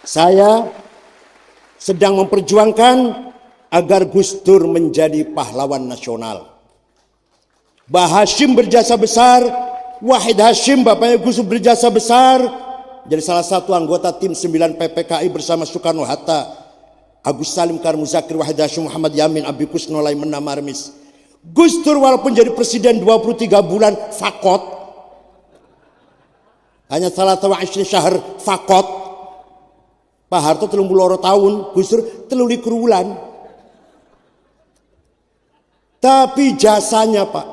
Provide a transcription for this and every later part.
Saya sedang memperjuangkan agar Gus Dur menjadi pahlawan nasional. Mbah Hashim berjasa besar, Wahid Hashim bapaknya Gus Dur berjasa besar, jadi salah satu anggota tim 9 PPKI bersama Soekarno-Hatta, Agus Salim, Karim Muzakir, Wahid Hashim, Muhammad Yamin, Abi Kusno, Laiman, Marmis. Gus Dur walaupun jadi presiden 23 bulan fakot, hanya salah tahu syahr fakot. Pak Harto 32 tahun, Gus Dur 23 bulan. Tapi jasanya Pak,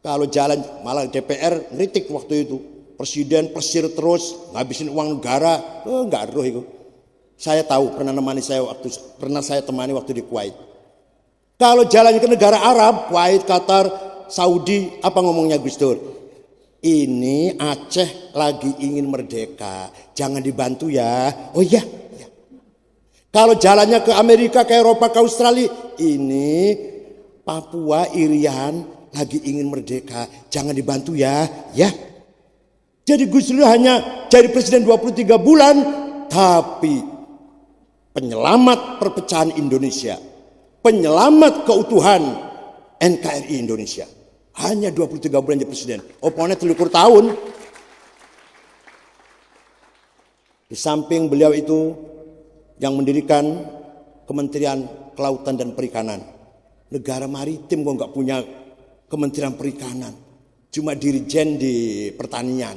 kalau jalan malah DPR ngeritik waktu itu. Presiden persir terus, ngabisin uang negara, enggak roh itu. Saya tahu, pernah saya temani waktu di Kuwait. Kalau jalannya ke negara Arab, Kuwait, Qatar, Saudi, apa ngomongnya Gus Dur? Ini Aceh lagi ingin merdeka, jangan dibantu ya. Oh iya. Kalau jalannya ke Amerika, ke Eropa, ke Australia, ini Papua, Irian lagi ingin merdeka, jangan dibantu ya. Ya. Jadi Gus Dur hanya jadi presiden 23 bulan, tapi penyelamat perpecahan Indonesia, penyelamat keutuhan NKRI Indonesia. Hanya 23 bulan jadi presiden. Oponnya 30 tahun. Di samping beliau itu yang mendirikan Kementerian Kelautan dan Perikanan. Negara maritim kok nggak punya Kementerian Perikanan. Cuma dirijen di pertanian.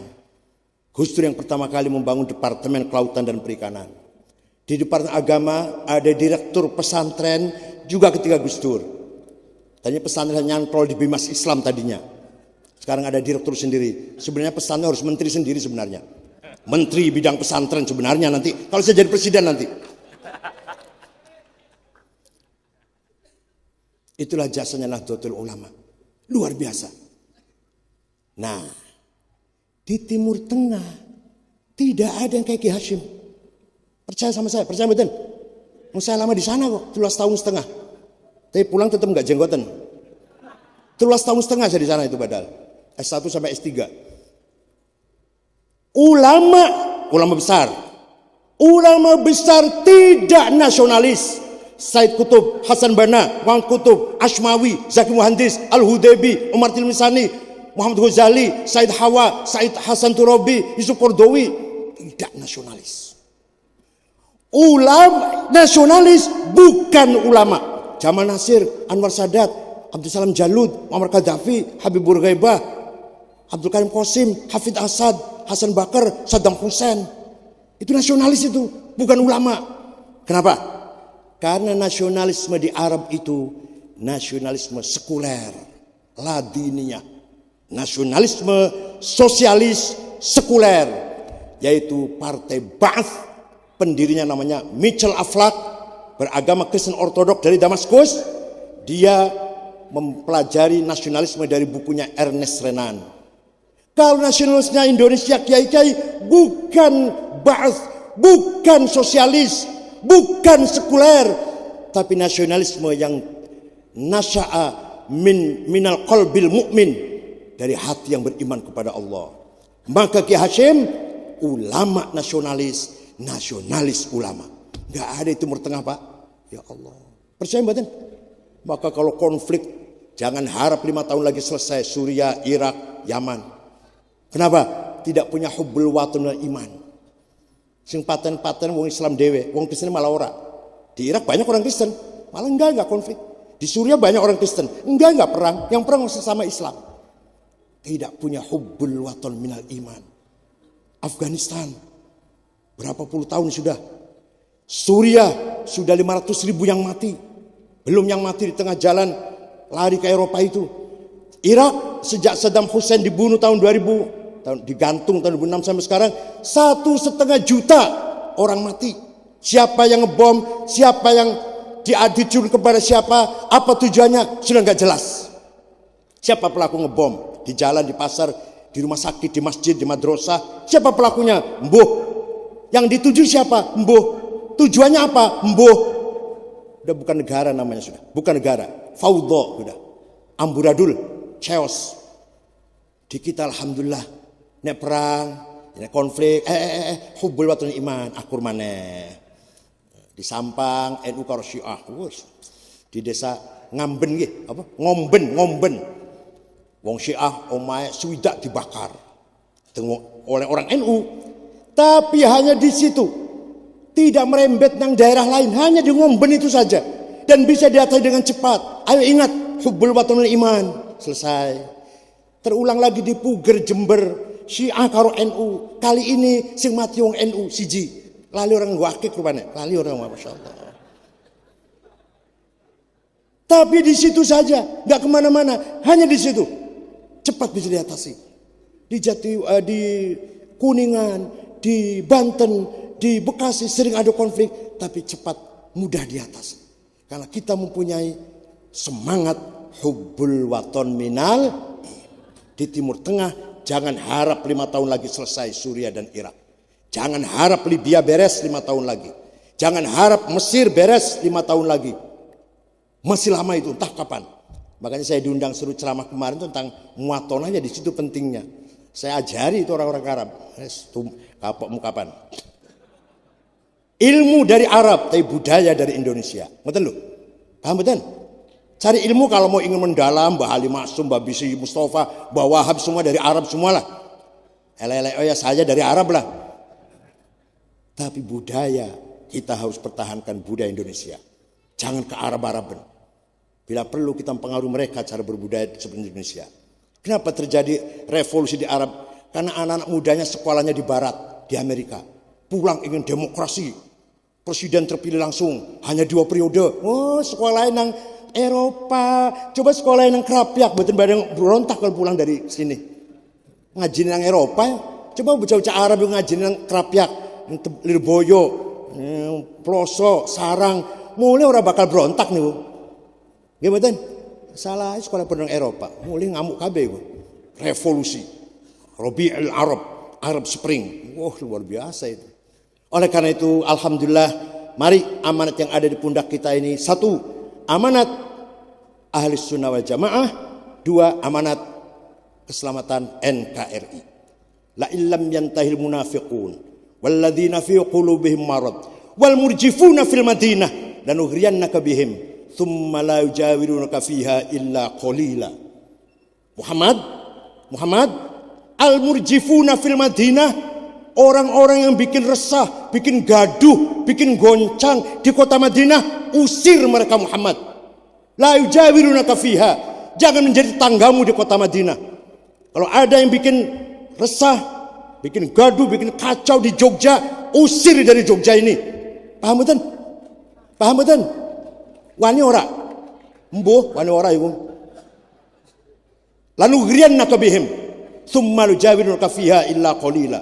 Gus Dur yang pertama kali membangun Departemen Kelautan dan Perikanan. Di Departemen Agama ada direktur pesantren juga ketika Gus Dur. Tadinya pesantren nyantol di Bimas Islam tadinya. Sekarang ada direktur sendiri. Sebenarnya pesantren harus menteri sendiri sebenarnya. Menteri bidang pesantren sebenarnya nanti. Kalau saya jadi presiden nanti. Itulah jasanya Nahdlatul Ulama. Luar biasa. Nah, di Timur Tengah tidak ada yang kayak Ki Hashim. Percaya sama saya, percaya betul. Saya lama di sana kok, 13 tahun setengah. Tapi pulang tetap nggak jenggotan. 13 tahun setengah saya di sana itu padahal. S1 sampai S3. Ulama besar. Ulama besar tidak nasionalis. Said Kutub, Hasan Banna, Wang Kutub, Ashmawi, Zaki Muhandis, Al-Hudaybi, Umar Tilmisani, Muhammad Ghazali, Said Hawa, Said Hasan Turabi, Yusuf Kordowi. Tidak nasionalis. Ulama nasionalis bukan ulama. Jamal Nasir, Anwar Sadat, Abdul Salam Jalud, Muammar Gaddafi, Habibur Ghaibah, Abdul Karim Qasim, Hafid Asad, Hasan Bakar, Saddam Hussein. Itu nasionalis itu, bukan ulama. Kenapa? Karena nasionalisme di Arab itu nasionalisme sekuler, ladiniyah. Nasionalisme sosialis sekuler, yaitu Partai Ba'ath, pendirinya namanya Mitchell Aflaq, beragama Kristen Ortodok dari Damaskus. Dia mempelajari nasionalisme dari bukunya Ernest Renan. Kalau nasionalisnya Indonesia kiai-kiai bukan Ba'ath, bukan sosialis, bukan sekuler, tapi nasionalisme yang nasya'a minal qalbil mu'min, dari hati yang beriman kepada Allah. Maka Ki Hashim ulama nasionalis, nasionalis ulama. Gak ada di Timur Tengah Pak. Ya Allah. Percaya mboten? Maka kalau konflik jangan harap 5 tahun lagi selesai. Suriah, Irak, Yaman. Kenapa? Tidak punya hubbul watan dan iman. Sing paten-paten wong Islam dewe, wong Kristen malah ora. Di Irak banyak orang Kristen, malah enggak konflik. Di Suriah banyak orang Kristen, enggak perang. Yang perang sesama Islam. Tidak punya hubbul watan minal iman. Afghanistan berapa puluh tahun sudah. Suriah sudah 500 ribu yang mati. Belum yang mati di tengah jalan lari ke Eropa itu. Irak sejak Saddam Hussein dibunuh tahun 2000, digantung tahun 2006 sampai sekarang 1,5 juta orang mati. Siapa yang ngebom, siapa yang diadicur kepada siapa, apa tujuannya sudah nggak jelas. Siapa pelaku ngebom di jalan, di pasar, di rumah sakit, di masjid, di madrasah? Siapa pelakunya? Mbuh. Yang dituju siapa? Mbuh. Tujuannya apa? Mbuh. Udah bukan negara namanya sudah. Bukan negara. Fawdha sudah. Amburadul. Chaos. Di kita alhamdulillah. Nek perang. Ini konflik hubbul watan iman akur maneh. Di Sampang NU karo Syiah. Di desa Ngamben nggih, apa? Ngomben. Wong Syiah omahe swidak dibakar. Oleh orang NU. Tapi hanya di situ. Tidak merembet nang daerah lain, hanya di Ngomben itu saja. Dan bisa diatasi dengan cepat. Ayo ingat, hubbul watanul iman. Selesai. Terulang lagi di Puger, Jember. Syiah karo NU. Kali ini sing mati wong NU siji. Lali orang wakil rupanya. Lali orang Masya Allah. Tapi di situ saja. Gak kemana-mana. Hanya di situ. Cepat bisa diatasi. Di Kuningan. Di Banten. Di Bekasi sering ada konflik. Tapi cepat mudah diatasi. Karena kita mempunyai semangat hubbul waton minal. Di Timur Tengah. Jangan harap 5 tahun lagi selesai Suriah dan Irak. Jangan harap Libya beres 5 tahun lagi. Jangan harap Mesir beres 5 tahun lagi. Masih lama itu, entah kapan. Makanya saya diundang suruh ceramah kemarin tentang muaton aja, di situ pentingnya. Saya ajari itu orang-orang Arab. Kapokmu kapan? Ilmu dari Arab, tapi budaya dari Indonesia. Betul lu? Paham betul? Cari ilmu kalau mau ingin mendalam, Mbah Ali Maksum, Mbah Bisi Mustafa, Mbah Wahab semua dari Arab semualah. Ya saja dari Arab lah. Tapi budaya kita harus pertahankan budaya Indonesia. Jangan ke Arab-Araban. Bila perlu kita mempengaruhi mereka cara berbudaya seperti Indonesia. Kenapa terjadi revolusi di Arab? Karena anak-anak mudanya sekolahnya di Barat, di Amerika. Pulang ingin demokrasi. Presiden terpilih langsung, hanya 2 periode. Oh, sekolah nang Eropa, coba sekolah yang kerapyak, betul badang berontak kalau pulang dari sini. Ngajin yang Eropa, coba bocah-bocah Arab yang ngajin yang kerapyak, yang Lirboyo, Ploso, Sarang, mulai orang bakal berontak nih, Bu. Gimana? Salah sekolah pernah Eropa, mulai ngamuk kabeh, Bu. Revolusi, Rabi'ul Arab Spring, wah luar biasa itu. Oleh karena itu, alhamdulillah, mari amanat yang ada di pundak kita ini, 1. Amanat ahli sunnah wal jamaah. 2. Amanat keselamatan NKRI. La illam yantahil munafiqun walladzina fi qulubihim marad wal murjifuna fil madinah lanughriyannaka bihim thumma la yujawirunaka fiha illa qalila. Muhammad al murjifuna fil madinah, orang-orang yang bikin resah, bikin gaduh, bikin goncang di kota Madinah, usir mereka Muhammad. La yujawirunaka fiha, jangan menjadi tanggamu di kota Madinah. Kalau ada yang bikin resah, bikin gaduh, bikin kacau di Jogja, usir dari Jogja ini. Paham betul? Paham betul? Wani ora? Mbuh, wani ora ibu. Lalu ghriannaka bihim, thumma yujawirunaka fiha illa qalila.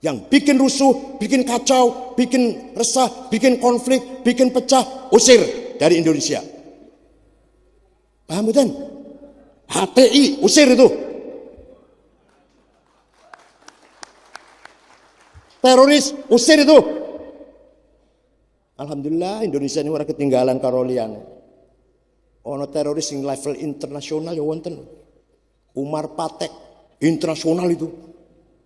Yang bikin rusuh, bikin kacau, bikin resah, bikin konflik, bikin pecah, usir dari Indonesia. Paham betul? HTI, usir itu. Teroris, usir itu. Alhamdulillah Indonesia ini orang ketinggalan karolian. Ono teroris yang level internasional ya wonten. Umar Patek, internasional itu.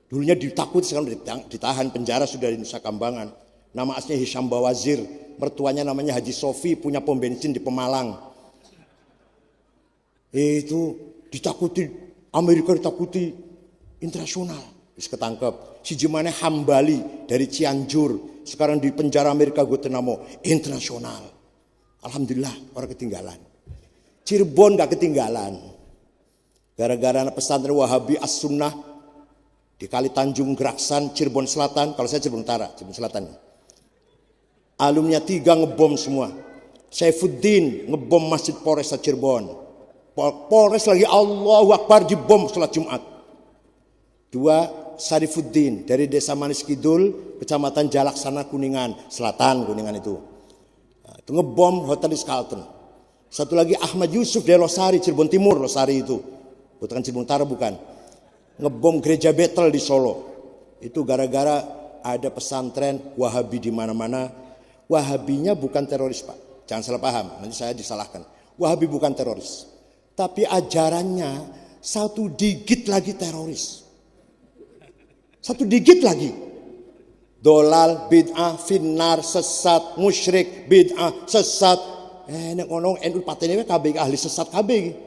Dulunya ditakuti, sekarang ditahan penjara sudah di Nusa Kambangan. Nama aslinya Hisham Bawazir, mertuanya namanya Haji Sofi, punya pom bensin di Pemalang. Itu ditakuti, Amerika ditakuti, internasional. Bisa ketangkep. Si Jemane Hambali dari Cianjur, sekarang di penjara Amerika Guantanamo, internasional. Alhamdulillah orang ketinggalan. Cirebon gak ketinggalan. Gara-gara anak pesantren Wahabi As-Sunnah di Kali Tanjung Geraksan, Cirebon Selatan. Kalau saya Cirebon Utara, Cirebon Selatan. Alumni 3 ngebom semua. Saifuddin ngebom Masjid Polresta Cirebon. Polres lagi Allahu Akbar dibom sholat Jumat. 2 Sarifuddin dari Desa Manis Kidul, Kecamatan Jalaksana Kuningan Selatan, Kuningan itu. Nah, itu ngebom Hotel Ritz-Carlton. Satu lagi Ahmad Yusuf dari Losari, Cirebon Timur, Losari itu. Bukan Cirebon Utara bukan. Ngebom gereja Betel di Solo. Itu gara-gara ada pesantren Wahabi di mana-mana. Wahabinya bukan teroris, Pak. Jangan salah paham, nanti saya disalahkan. Wahabi bukan teroris. Tapi ajarannya 1 digit lagi teroris. Satu digit lagi. Dolal, bid'ah, finnar, sesat, musyrik, bid'ah, sesat. Nek ngono NU patene kabeh ahli sesat kabeh.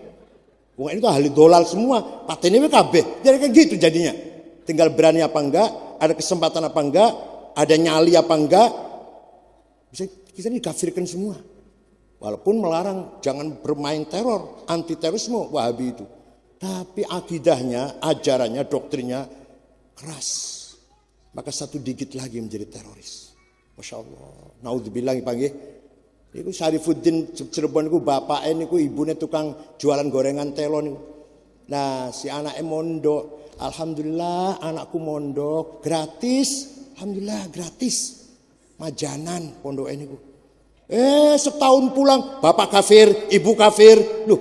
Wong itu ahli dolal semua, patene kabeh. Jadi kayak gitu jadinya. Tinggal berani apa enggak, ada kesempatan apa enggak, ada nyali apa enggak. Bisa kita dikafirkan semua. Walaupun melarang jangan bermain teror, anti terorisme Wahabi itu. Tapi akidahnya, ajarannya, doktrinnya keras. Maka satu digit lagi menjadi teroris. Masya Allah. Naudzubillah panggil. Iku Syarifuddin Cirebon iku bapake niku ibune tukang jualan gorengan telo niku. Nah, si anake mondok. Alhamdulillah anakku mondok gratis. Alhamdulillah gratis. Majanan pondoke niku. Setahun pulang bapak kafir, ibu kafir. Loh.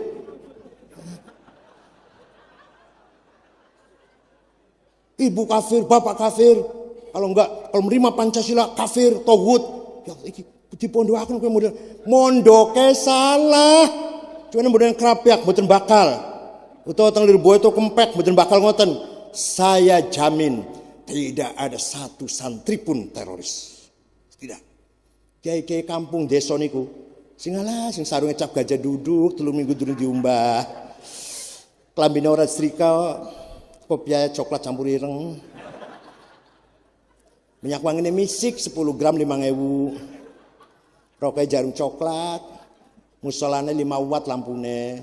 Ibu kafir, bapak kafir. Kalau menerima Pancasila kafir, tauhid. Ya iki dipondokaken kowe model mondoke salah. Cuman model kerapiak mboten bakal. Utawa teng Lirboyo itu kempek mboten bakal ngoten. Saya jamin tidak ada satu santri pun teroris. Tidak. Kiai-kiai kampung desa niku sing sarunge cap gajah duduk 3 minggu durung diumbah. Klambine ora setrika, kopiah coklat campur ireng. Minyak wangine misik 10 gram 5.000. Rokoknya jarum coklat, musolane 5 watt lampune,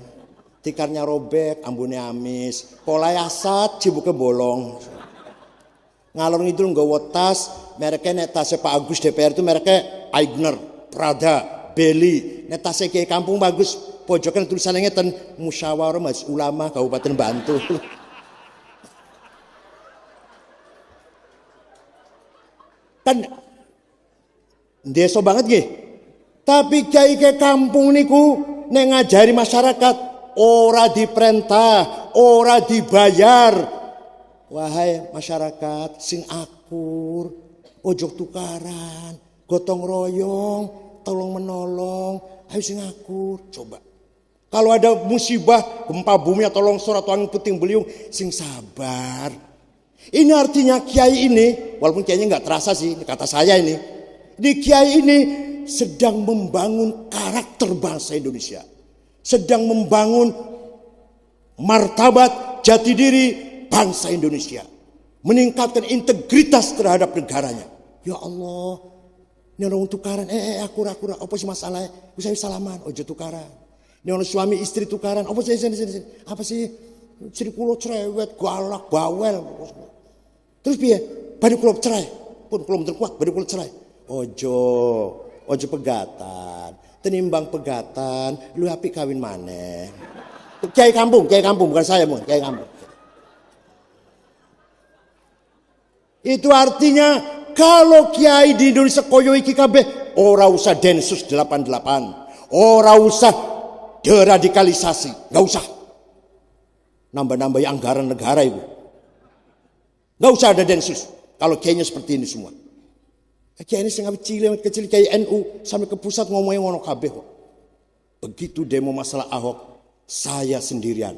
tikarnya robek, ambune amis, kolai asat, cibuke bolong. Ngalor ngidul nggawa tas, mereknya tasnya Pak Agus DPR itu mereknya Aigner, Prada, Beli. Tasnya Kiai Kampung bagus, pojoknya tulisannya ngeten, Musyawarah Majelis Ulama Kabupaten Bantul. Kan desa banget nggih. Tapi kiai kampung niku nek ngajari masyarakat ora diperintah, ora dibayar. Wahai masyarakat sing akur, ojo tukaran, gotong royong, tolong menolong, ayo sing akur. Coba. Kalau ada musibah, gempa bumi atau longsor atau angin puting beliung, sing sabar. Ini artinya kiai ini, walaupun kiainya nggak terasa sih, kata saya ini, di kiai ini sedang membangun karakter bangsa Indonesia, sedang membangun martabat jati diri bangsa Indonesia, meningkatkan integritas terhadap negaranya. Ya Allah, ini orang tukaran, akur, apa sih masalahnya? Bisa salaman, ojo tukaran. Ini orang suami istri tukaran, apa sih apa sih? Istri kulo cerewet, galak, bawel. Terus piye? Bari kulo cerai, pun kulo mboten kuat, bari kulo cerai. Ojo pegatan, tenimbang pegatan, lu apik kawin maneh. Kiai kampung bukan saya, Kiai kampung. Itu artinya kalau kiai di Indonesia koyo iki kabeh ora usah Densus 88, ora usah deradikalisasi, enggak usah. Nambah-nambah anggaran negara itu. Enggak usah ada Densus kalau kiainya seperti ini semua. Kiai ini sangat kecil kiai NU sampai ke pusat ngomongnya ngono kabeh kok. Begitu demo masalah Ahok, saya sendirian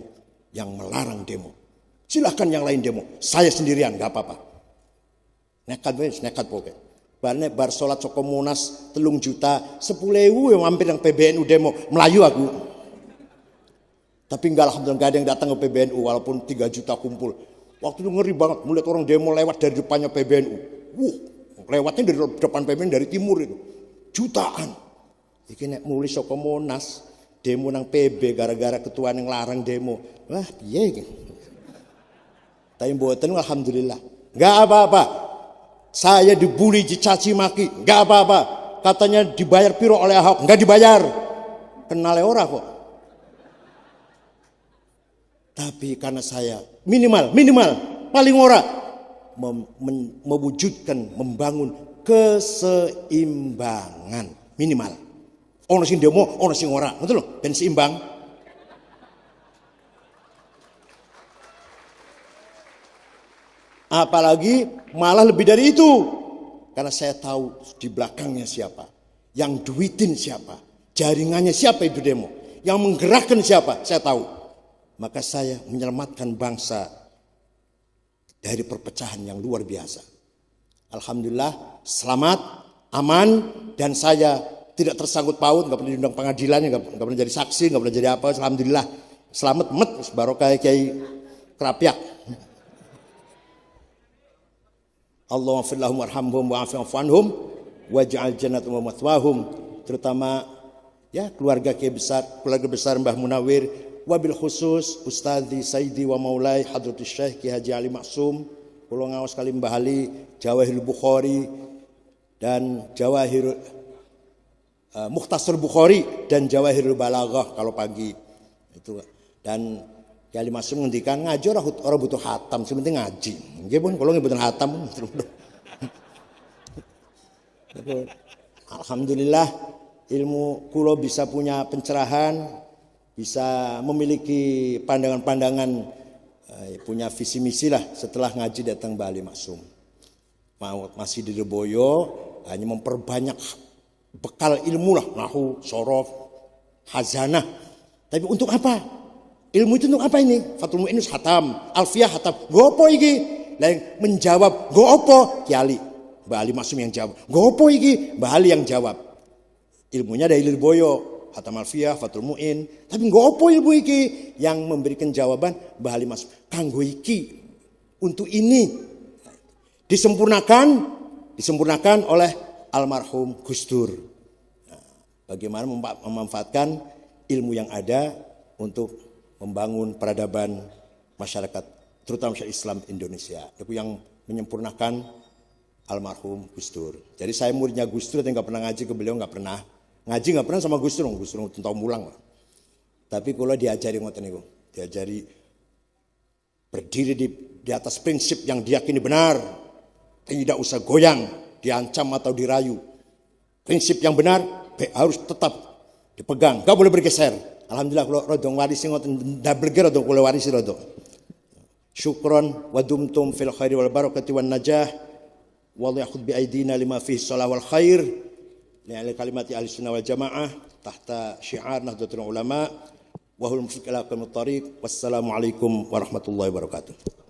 yang melarang demo. Silahkan yang lain demo, saya sendirian nggak apa-apa. Nekat pokoknya. Bar sholat soko Monas 3 juta 10.000 yang mampir yang PBNU demo Melayu aku. Tapi enggak, alhamdulillah enggak ada yang datang ke PBNU walaupun 3 juta kumpul. Waktu itu ngeri banget melihat orang demo lewat dari depannya PBNU. Lewatnya dari depan PBNU dari timur itu. Jutaan. Iki nek mulai soko Monas demo nang PB gara-gara ketua yang larang demo. Wah, piye iki? Tapi mboten alhamdulillah. Enggak apa-apa. Saya dibully, dicaci maki, enggak apa-apa. Katanya dibayar piro oleh Ahok, enggak dibayar. Kenal ora kok. Tapi karena saya minimal paling ora mewujudkan, membangun keseimbangan minimal. Ono sing demo, ono sing ora, ngoten lho, ben seimbang. Apalagi malah lebih dari itu. Karena saya tahu di belakangnya siapa, yang duitin siapa, jaringannya siapa itu demo, yang menggerakkan siapa, saya tahu. Maka saya menyelamatkan bangsa dari perpecahan yang luar biasa. Alhamdulillah selamat, aman, dan saya tidak tersangkut paut, nggak pernah diundang pengadilan, nggak pernah jadi saksi, nggak pernah jadi apa. Alhamdulillah selamat, barokah Kiai Kerapiak. Allahumma fir lahum warhamhum wa'afi anhum waj'al jannatahum wa mathwahum. Terutama ya keluarga Kiai besar, keluarga besar Mbah Munawir, wabil khusus Ustadzi Sayyidi wa Maulai Hadratus Syekh Ki Haji Ali Maksum, kula ngaos kali Mbah Ali, Jawahirul Bukhari dan Mukhtasar Bukhari dan Jawahirul Balaghah kalau pagi itu. Dan Ki Ali Maksum ngendikan ngaji ora butuh khatam, sing penting ngaji. Nggih pun kula nggih mboten khatam. Alhamdulillah ilmu kula bisa punya pencerahan, bisa memiliki pandangan-pandangan, punya visi misi lah setelah ngaji datang Mbah Ali Maksum. Masih di Lirboyo hanya memperbanyak bekal ilmu lah, nahu, sorof, khazanah. Tapi untuk apa? Ilmu itu untuk apa ini? Fathul Mu'in hatam, Alfiyah hatam. Gopo iki? Lain menjawab, gopo? Ki Ali, Mbah Ali Maksum yang jawab. Gopo iki? Mbah Ali yang jawab. Ilmunya dari Lirboyo, Hatam Alfiyah, Fathul Mu'in. Tapi ngopo ilmu iki? Yang memberikan jawaban Mbah Ali Maksum. Kanggo iki, untuk ini disempurnakan oleh almarhum Gus Dur. Nah, bagaimana memanfaatkan ilmu yang ada untuk membangun peradaban masyarakat, terutama masyarakat Islam Indonesia. Itu yang menyempurnakan almarhum Gus Dur. Jadi saya muridnya Gus Dur, tapi nggak pernah ngaji ke beliau, nggak pernah. Ngaji nggak pernah sama Gus Dur tentang mulang. Tapi kalau diajari ngoten niku, diajari berdiri di atas prinsip yang diyakini benar, tidak usah goyang, diancam atau dirayu. Prinsip yang benar harus tetap dipegang, nggak boleh bergeser. Alhamdulillah kalau rodong warisi ngoten double gear rodong kula warisi rodong. Syukron wa dumtum fil khairi wal barakati wan najah. Wallahu yakhudh bi aidina lima fihi shalah wal khair. Li'ali kalimati ahli sunnah wal jamaah tahta syiar Nahdlatul Ulama wa hul mufiq ila qiyamut thariq. Wassalamualaikum warahmatullahi wabarakatuh.